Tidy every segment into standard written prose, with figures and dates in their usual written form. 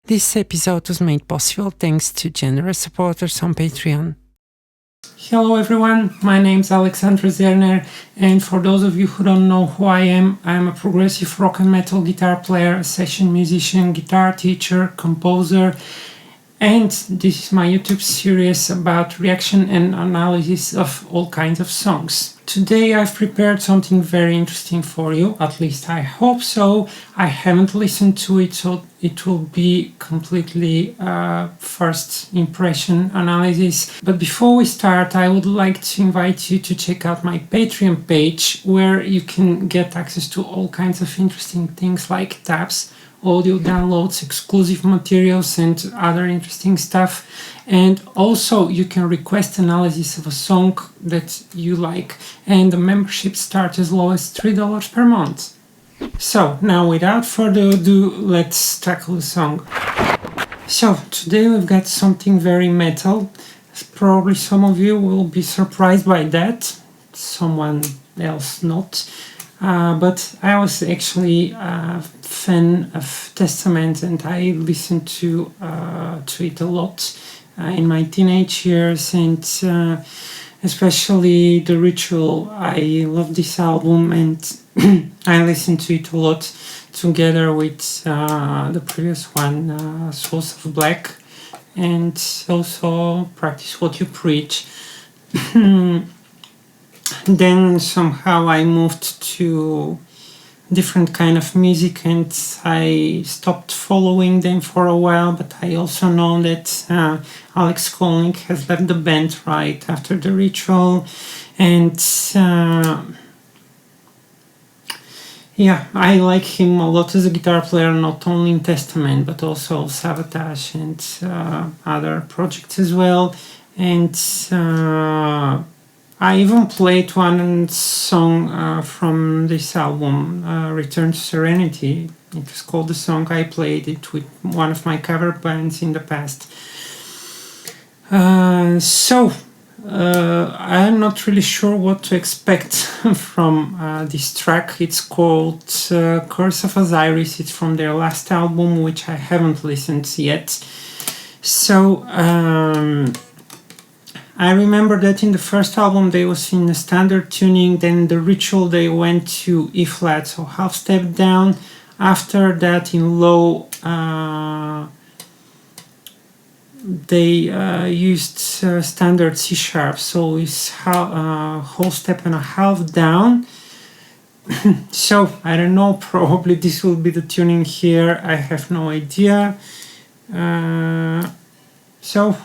This episode was made possible thanks to generous supporters on Patreon. Hello everyone, my name's Alexandra Zerner, and for those of you who don't know who I am a progressive rock and metal guitar player, session musician, guitar teacher, composer, and this is my YouTube series about reaction and analysis of all kinds of songs. Today I've prepared something very interesting for you, at least I hope so. I haven't listened to it, so it will be completely first impression analysis. But before we start, I would like to invite you to check out my Patreon page, where you can get access to all kinds of interesting things like tabs, audio downloads, exclusive materials, and other interesting stuff. And also you can request analysis of a song that you like, and the membership starts as low as $3 per month. So now without further ado, let's tackle the song. So today we've got something very metal. Probably some of you will be surprised by that, someone else not. But I was actually a fan of Testament, and I listened to it a lot in my teenage years, and especially The Ritual. I love this album, and I listened to it a lot together with the previous one, Souls of Black, and also Practice What You Preach. Then somehow I moved to different kind of music, and I stopped following them for a while. But I also know that Alex Skolnick has left the band right after The Ritual, and yeah, I like him a lot as a guitar player, not only in Testament but also Sabotage and other projects as well. And I even played one song from this album, Return to Serenity. It was called The Song. I played it with one of my cover bands in the past. So I'm not really sure what to expect from this track. It's called Curse of Osiris. It's from their last album, which I haven't listened yet. So I remember that in the first album they was in the standard tuning, then The Ritual they went to E flat, so half step down. After that in low they used standard C sharp, so it's whole step and a half down. So I don't know, probably this will be the tuning here, I have no idea. So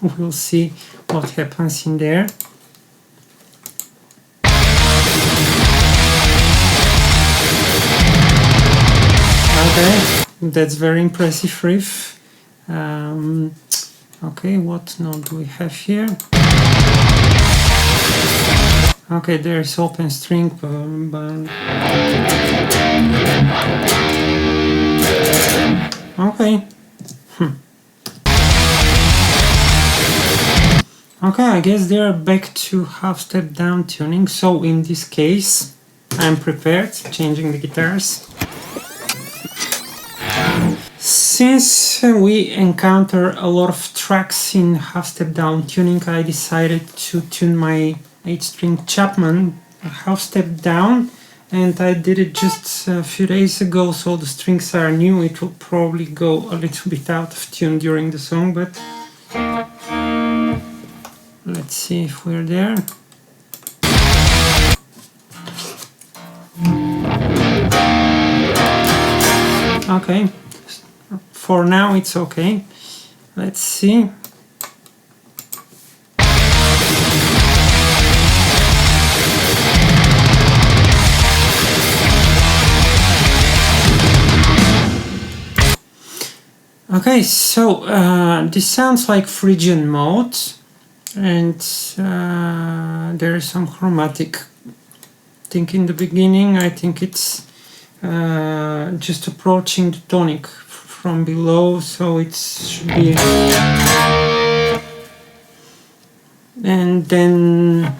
we'll see what happens in there. Okay, that's very impressive riff. Okay, what note do we have here? Okay, there's open string, but okay. Okay, I guess they're back to half step down tuning, so in this case I'm prepared, changing the guitars. Since we encounter a lot of tracks in half step down tuning, I decided to tune my 8-string Chapman half step down, and I did it just a few days ago, so the strings are new. It will probably go a little bit out of tune during the song, but let's see if we're there. Okay, for now it's okay. Let's see. Okay, so this sounds like Phrygian mode, and there is some chromatic thing in the beginning. I think it's just approaching the tonic from below, so it should be, and then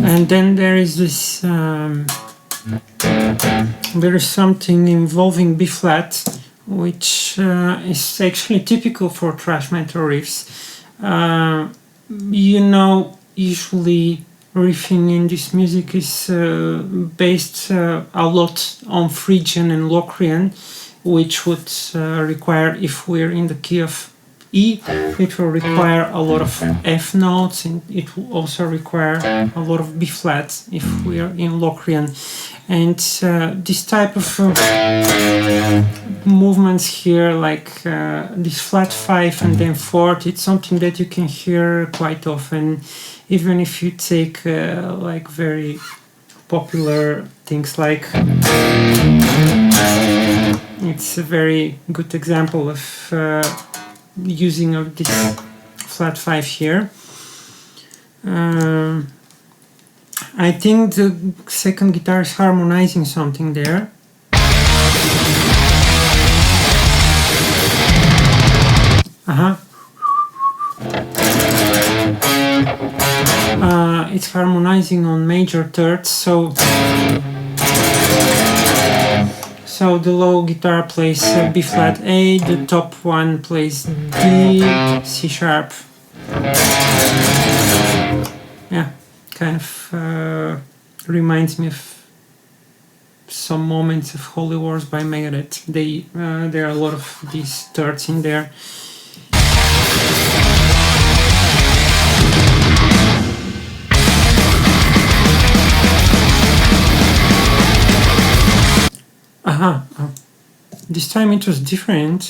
And then there is this, there is something involving B flat, which is actually typical for thrash metal riffs. You know, usually riffing in this music is based a lot on Phrygian and Locrian, which would require, if we're in the key of E, it will require a lot of F notes, and it will also require a lot of B flats if we are in Locrian. And this type of movements here, like this flat 5 and then 4th, it's something that you can hear quite often, even if you take like very popular things like, it's a very good example of using of this flat 5 here. I think the second guitar is harmonizing something there. It's harmonizing on major thirds, so the low guitar plays B flat A, the top one plays D, C sharp. Yeah, kind of reminds me of some moments of Holy Wars by Megadeth. There are a lot of these thirds in there. This time it was different.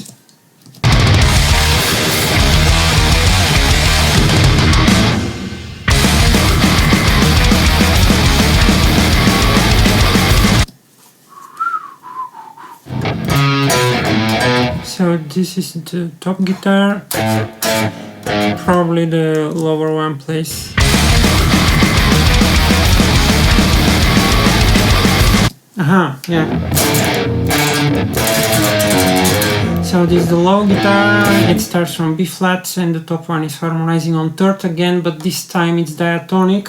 So this is the top guitar, probably the lower one plays. Yeah. So this is the low guitar, it starts from B flat and the top one is harmonizing on third again, but this time it's diatonic.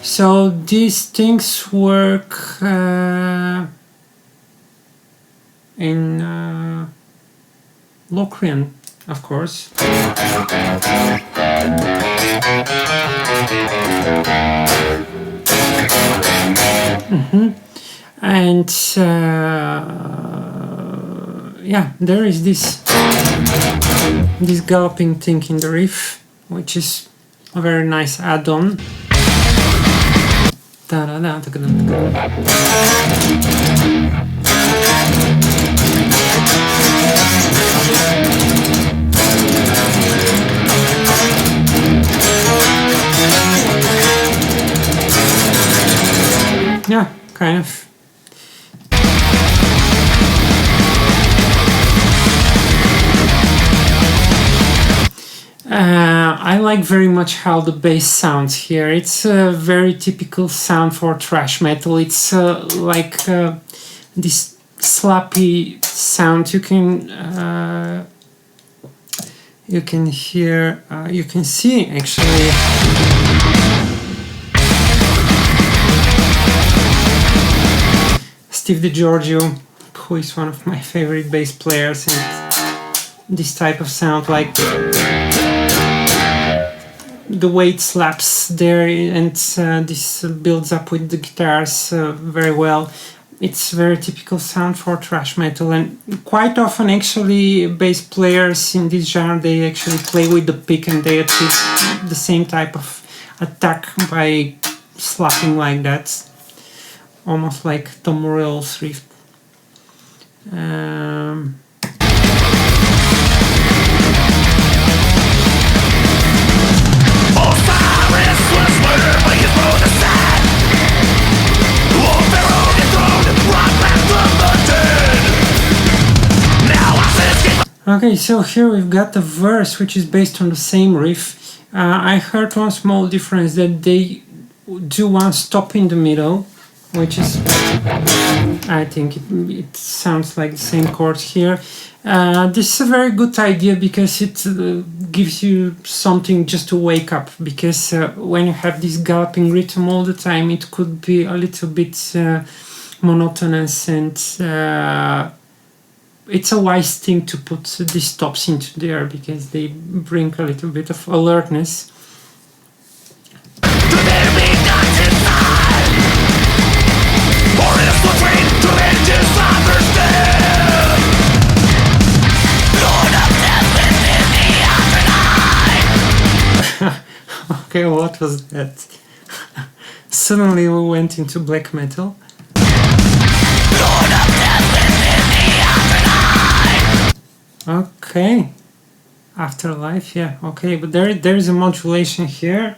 So these things work in Locrian, of course. And yeah, there is this galloping thing in the riff, which is a very nice add-on. Yeah, kind of. I like very much how the bass sounds here. It's a very typical sound for thrash metal. It's like this slappy sound. You can hear, you can see actually. Steve DiGiorgio, who is one of my favorite bass players, and this type of sound, like the way it slaps there, and this builds up with the guitars very well. It's a very typical sound for thrash metal, and quite often actually bass players in this genre, they actually play with the pick and they achieve the same type of attack by slapping like that, almost like Tom Morell's riff. Osiris was murdered by his throne aside. Pharaoh dethroned, brought back from the dead. Now Osiris came. Okay, so here we've got a verse which is based on the same riff. I heard one small difference, that they do one stop in the middle, which is, I think it sounds like the same chord here. This is a very good idea because it gives you something just to wake up, because when you have this galloping rhythm all the time, it could be a little bit monotonous, and it's a wise thing to put these stops into there because they bring a little bit of alertness. Okay, what was that? Suddenly we went into black metal. Okay, Afterlife, yeah, okay, but there is a modulation here.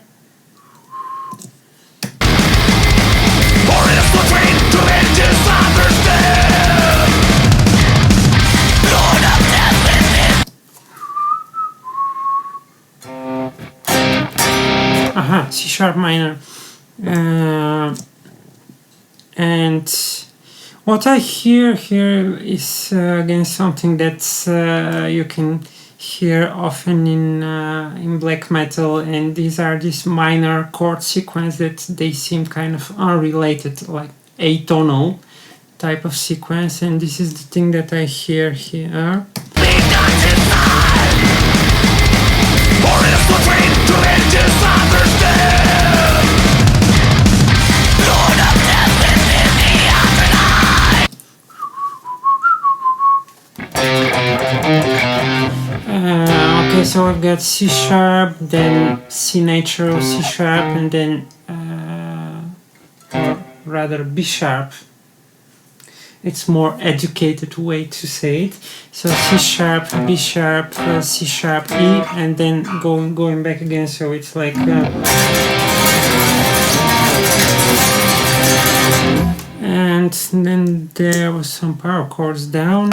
Aha, C sharp minor. And what I hear here is again something that you can hear often in black metal, and these are this minor chord sequence that they seem kind of unrelated, like atonal type of sequence, and this is the thing that I hear here. Okay, so I've got C sharp, then C natural, C sharp, and then or rather B sharp. It's more educated way to say it. So C sharp, B sharp, C sharp, E, and then going back again. So it's like and then there was some power chords down.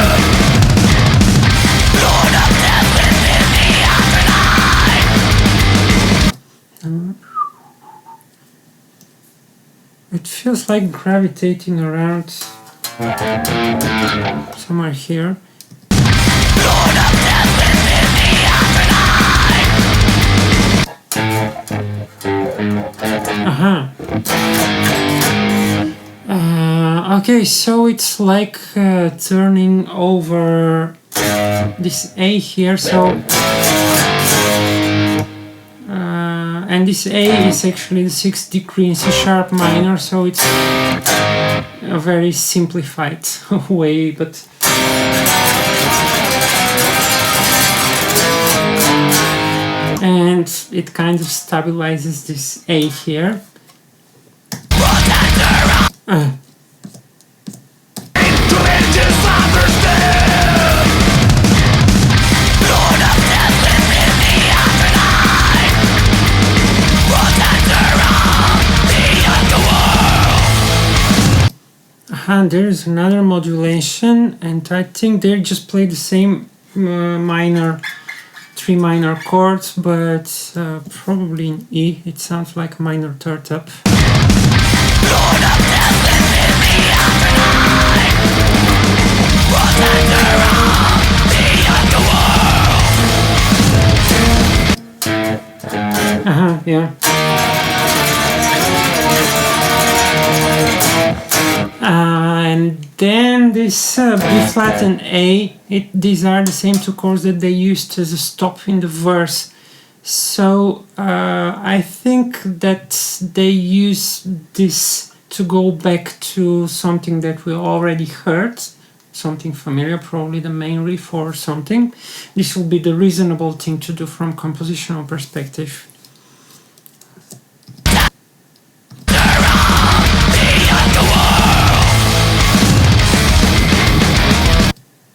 It feels like gravitating around somewhere here. Okay, so it's like turning over this A here, so and this A is actually the 6th degree in C sharp minor, so it's a very simplified way, but and it kind of stabilizes this A here. There's another modulation, and I think they just play the same three minor chords, but probably in E. It sounds like a minor third up. Yeah. And then this B flat and A, these are the same two chords that they used as a stop in the verse. So I think that they use this to go back to something that we already heard, something familiar, probably the main riff or something. This will be the reasonable thing to do from compositional perspective.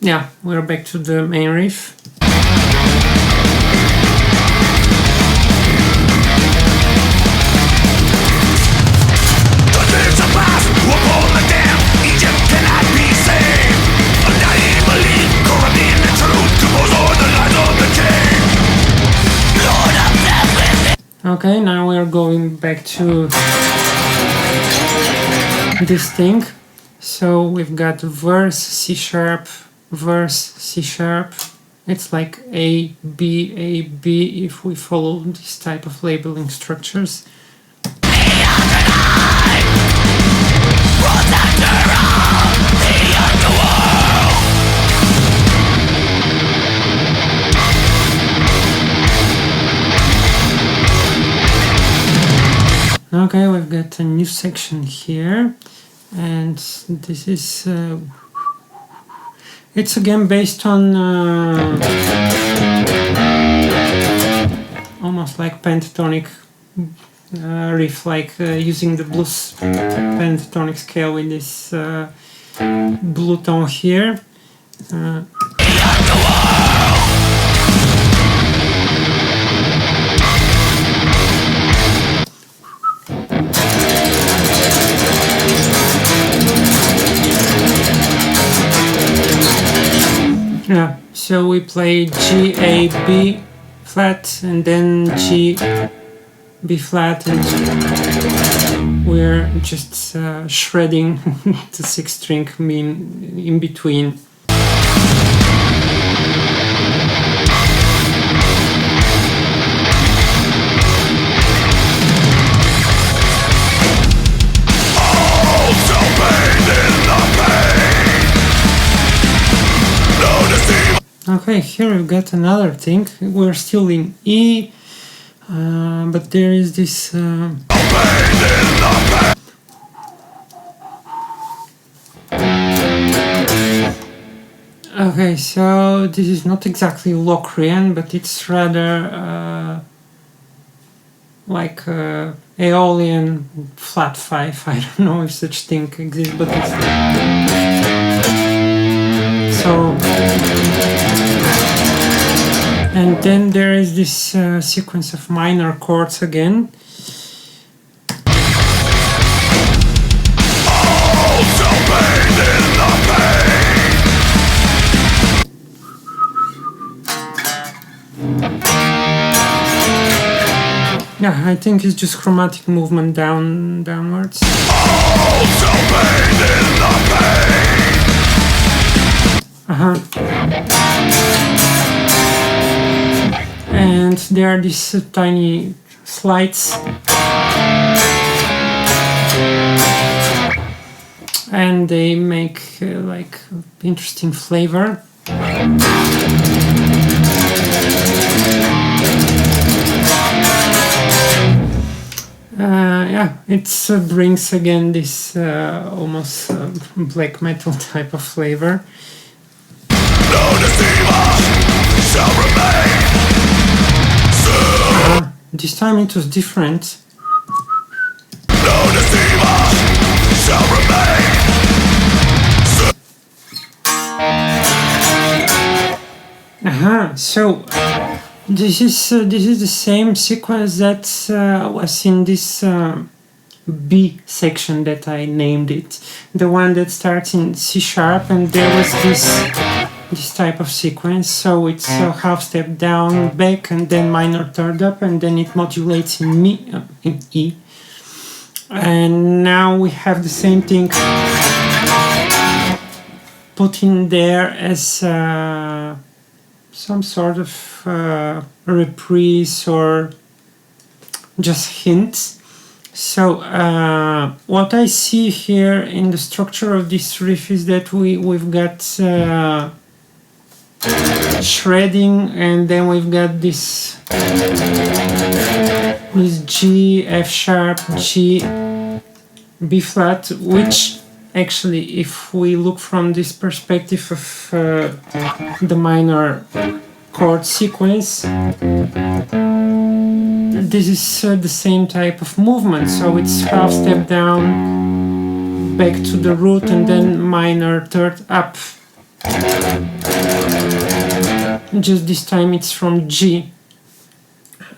Yeah, we're back to the main riff. Okay, now we're going back to this thing. So we've got verse C sharp, verse C sharp. It's like A, B, A, B if we follow this type of labeling structures. Okay, we've got a new section here, and this is it's again based on almost like pentatonic riff, like using the blues pentatonic scale with this blue tone here. Yeah, so we play G, A, B flat, and then G, B flat, and we're just shredding the sixth string in between. Okay, here we've got another thing. We're still in E, but there is this okay, so this is not exactly Locrian, but it's rather like Aeolian flat 5. I don't know if such thing exists, but it's so. And then there is this sequence of minor chords again. Yeah, I think it's just chromatic movement downwards. And there are these tiny slides, and they make like interesting flavor. Yeah, it brings again this almost black metal type of flavor. This time it was different. So this is the same sequence that was in this B section that I named it, the one that starts in C sharp, and there was this type of sequence. So it's a half step down, back, and then minor third up, and then it modulates in E. And now we have the same thing put in there as some sort of reprise or just hints. So what I see here in the structure of this riff is that we've got shredding, and then we've got this G, F sharp, G, B flat, which actually, if we look from this perspective of the minor chord sequence, this is the same type of movement. So it's half step down, back to the root, and then minor third up. Just this time it's from G.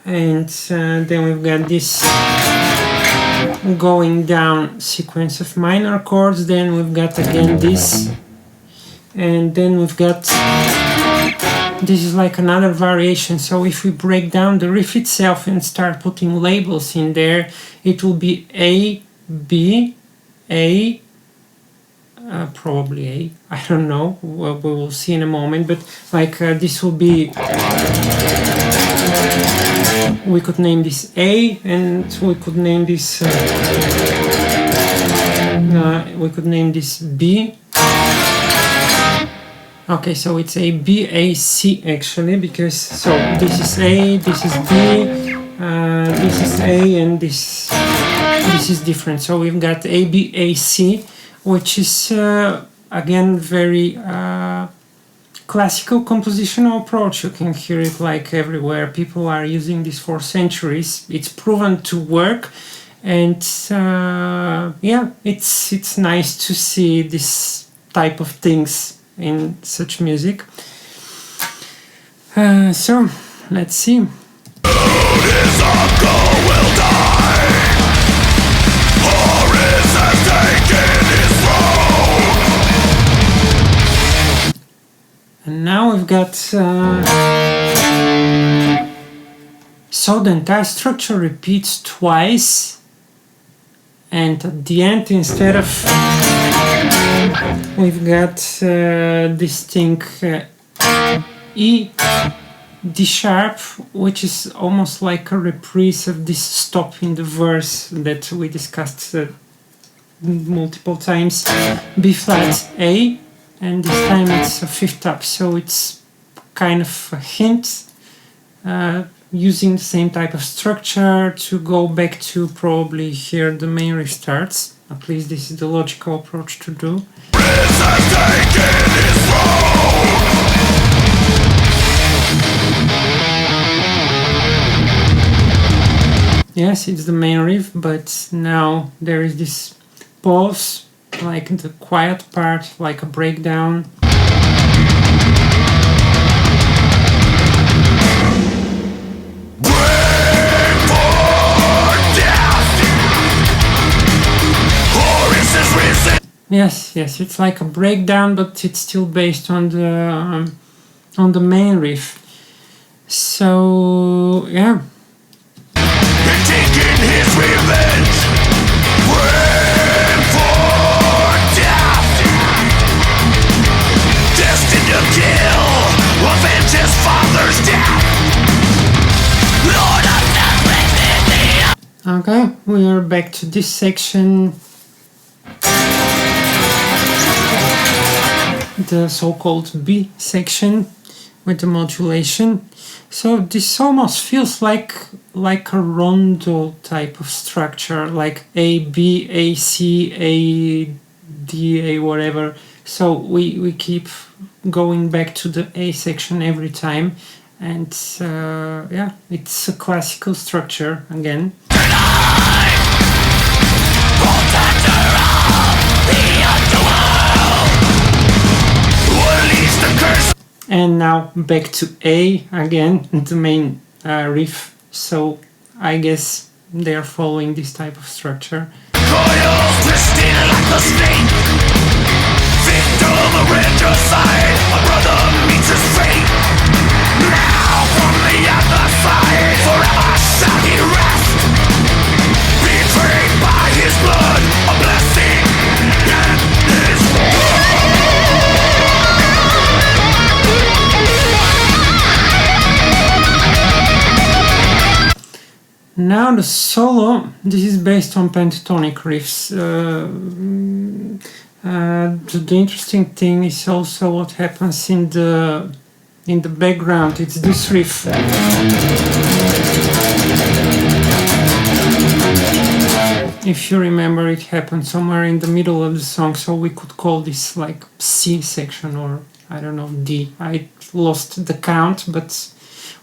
And then we've got this going down sequence of minor chords, then we've got again this, and then we've got this is like another variation. So if we break down the riff itself and start putting labels in there, it will be A, B, A, probably A, I don't know, well, we will see in a moment, but like this will be, we could name this A, and we could name this B. Okay, so it's a B, A, C actually, because so this is A, this is B, this is A, and this is different. So we've got A, B, A, C, which is again very classical compositional approach. You can hear it like everywhere. People are using this for centuries. It's proven to work, and yeah, it's nice to see this type of things in such music. So let's see. And now we've got so the entire structure repeats twice, and at the end, instead of, we've got this thing E, D sharp, which is almost like a reprise of this stop in the verse that we discussed multiple times. B flat, A, and this time it's a fifth up, so it's kind of a hint, using the same type of structure to go back to probably here the main riff starts. At least this is the logical approach to do. Yes, it's the main riff, but now there is this pause, like the quiet part, like a breakdown. Yes, it's like a breakdown, but it's still based on the main riff. So yeah. Taking his revenge, waiting for death, destined to kill, avenge his father's death. Lord of death. Okay, we are back to this section, the so-called B section with the modulation. So this almost feels like a rondo type of structure, like A, B, A, C, A, D, A, whatever. So we keep going back to the A section every time, and yeah, it's a classical structure again. And now back to A again, the main riff. So I guess they are following this type of structure. Coils twisting like the snake. Victim of regicide, a brother meets his fate. Now from the other side, forever shall he rest. Betrayed by his blood, a blessing and his blood. Now the solo, this is based on pentatonic riffs. The interesting thing is also what happens in the background. It's this riff. If you remember, it happened somewhere in the middle of the song, so we could call this like C section, or I don't know, D. I lost the count, but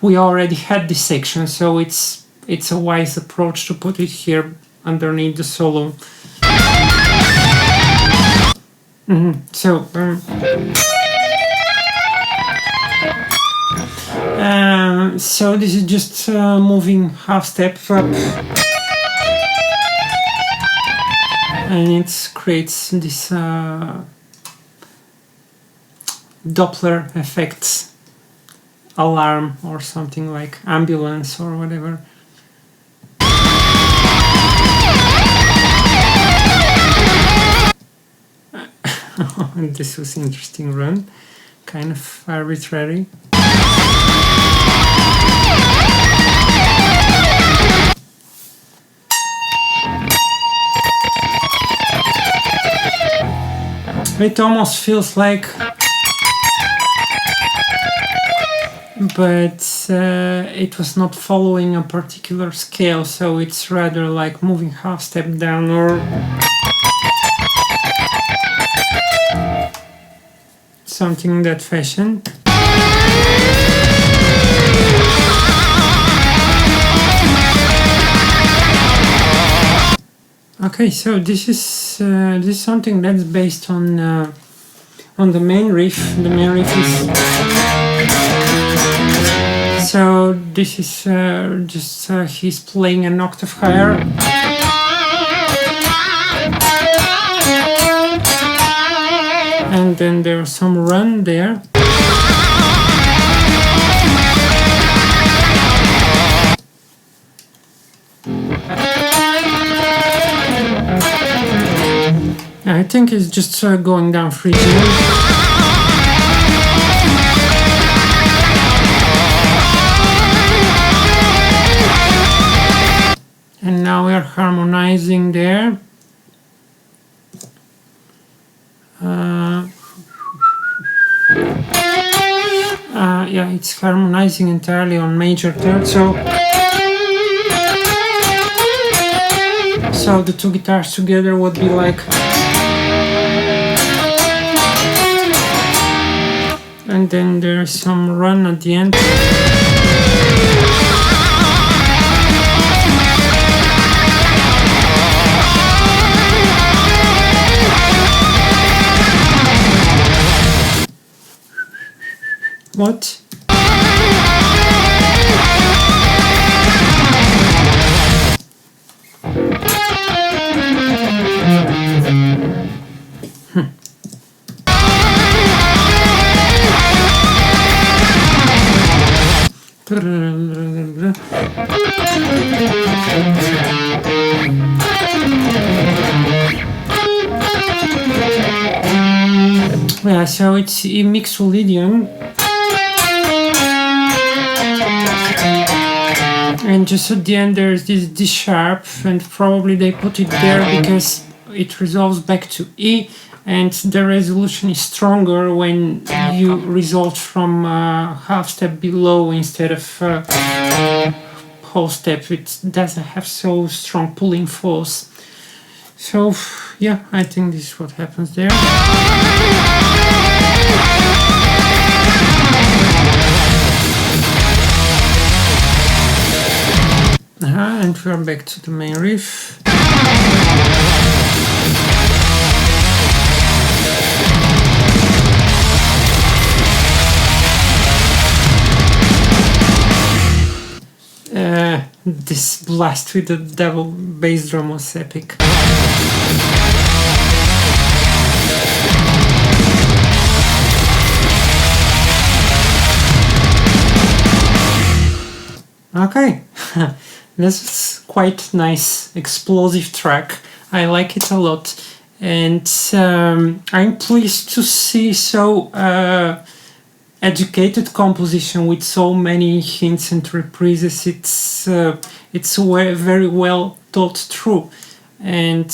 we already had this section, so it's a wise approach to put it here underneath the solo. So this is just moving half step up, and it creates this Doppler effect alarm or something, like ambulance or whatever. This was interesting run, kind of arbitrary. It almost feels like, but it was not following a particular scale, so it's rather like moving half step down or something in that fashion. Okay, so this is something that's based on the main riff. The main riff is, so this is just he's playing an octave higher, and then there's some run there. I think it's just going down 3 G. And now we're harmonizing there. Yeah, it's harmonizing entirely on major third, so the two guitars together would be like, and then there's some run at the end. What? Yeah, so it's a mixolydian, and just at the end there's this D sharp, and probably they put it there because it resolves back to E, and the resolution is stronger when you resolve from half step below instead of whole step. It doesn't have so strong pulling force. So yeah, I think this is what happens there. And we're back to the main riff. This blast with the double bass drum was epic. Okay, this is quite nice, explosive track. I like it a lot, and I'm pleased to see so educated composition with so many hints and reprises. It's very well thought through, and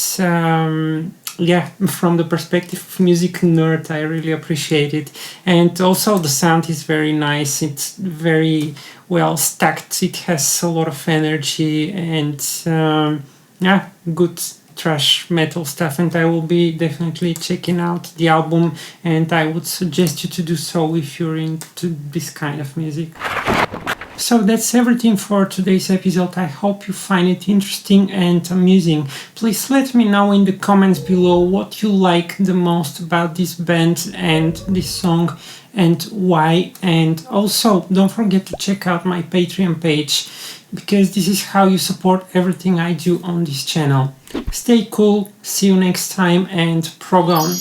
yeah, from the perspective of music nerd, I really appreciate it. And also the sound is very nice. It's very well stacked. It has a lot of energy, and yeah, good thrash metal stuff. And I will be definitely checking out the album, and I would suggest you to do so if you're into this kind of music. So that's everything for today's episode. I hope you find it interesting and amusing. Please let me know in the comments below what you like the most about this band and this song, and why. And also don't forget to check out my Patreon page, because this is how you support everything I do on this channel. Stay cool, see you next time, and prog on!